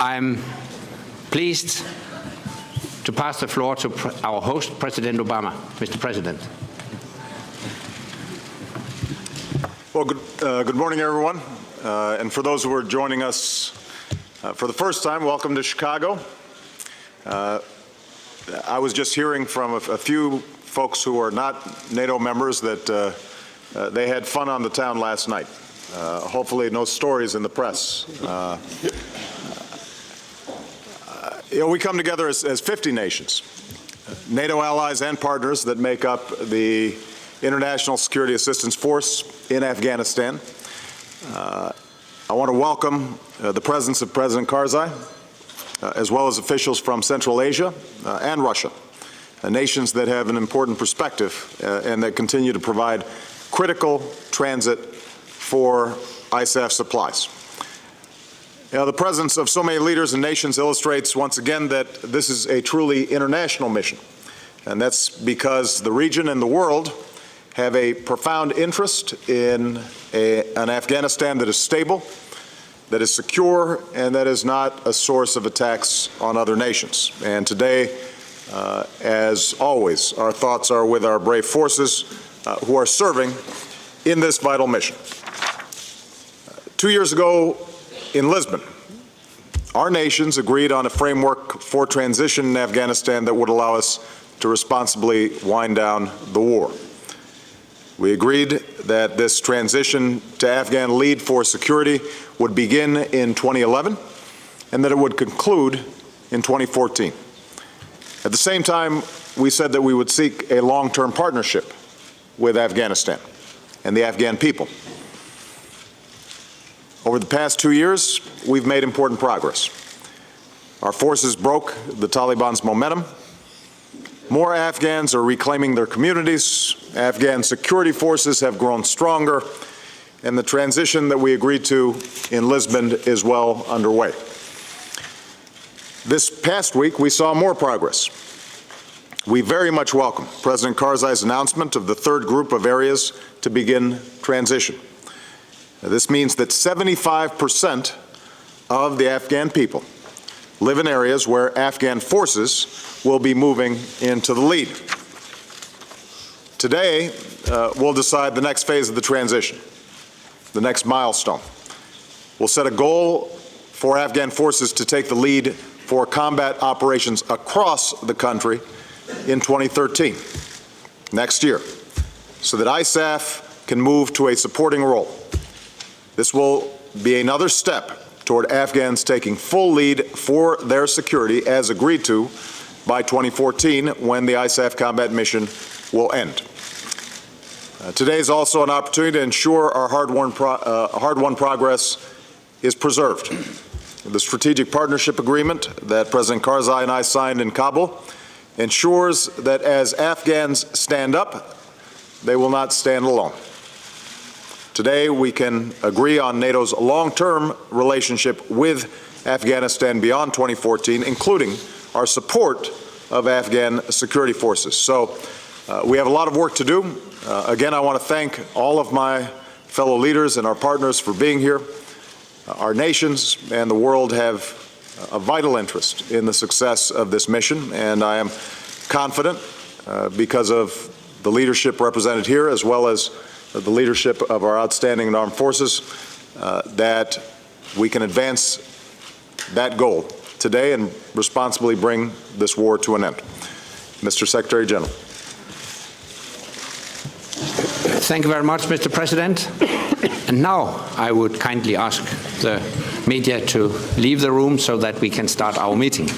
I'm pleased to pass the floor to our host, President Obama. Mr. President. Well, good morning, everyone. And for those who are joining us for the first time, welcome to Chicago. I was just hearing from a few folks who are not NATO members that they had fun on the town last night. Hopefully no stories in the press. We come together as 50 nations, NATO allies and partners that make up the International Security Assistance Force in Afghanistan. I want to welcome the presence of President Karzai, as well as officials from Central Asia and Russia, nations that have an important perspective and that continue to provide critical transit for ISAF supplies. The presence of so many leaders and nations illustrates once again that this is a truly international mission. And that's because the region and the world have a profound interest in an Afghanistan that is stable, that is secure, and that is not a source of attacks on other nations. And today, as always, our thoughts are with our brave forces who are serving in this vital mission. 2 years ago in Lisbon, our nations agreed on a framework for transition in Afghanistan that would allow us to responsibly wind down the war. We agreed that this transition to Afghan lead for security would begin in 2011 and that it would conclude in 2014. At the same time, we said that we would seek a long-term partnership with Afghanistan and the Afghan people. Over the past 2 years, we've made important progress. Our forces broke the Taliban's momentum. More Afghans are reclaiming their communities. Afghan security forces have grown stronger, and the transition that we agreed to in Lisbon is well underway. This past week, we saw more progress. We very much welcome President Karzai's announcement of the third group of areas to begin transition. This means that 75% of the Afghan people live in areas where Afghan forces will be moving into the lead. Today, we'll decide the next phase of the transition, the next milestone. We'll set a goal for Afghan forces to take the lead for combat operations across the country in 2013, next year, so that ISAF can move to a supporting role. This will be another step toward Afghans taking full lead for their security as agreed to by 2014 when the ISAF combat mission will end. Today is also an opportunity to ensure our hard-won progress is preserved. The strategic partnership agreement that President Karzai and I signed in Kabul ensures that as Afghans stand up, they will not stand alone. Today, we can agree on NATO's long-term relationship with Afghanistan beyond 2014, including our support of Afghan security forces. So we have a lot of work to do. Again, I want to thank all of my fellow leaders and our partners for being here. Our nations and the world have a vital interest in the success of this mission, and I am confident because of the leadership represented here, as well as the leadership of our outstanding armed forces, that we can advance that goal today and responsibly bring this war to an end. Mr. Secretary General. Thank you very much, Mr. President. And now I would kindly ask the media to leave the room so that we can start our meeting.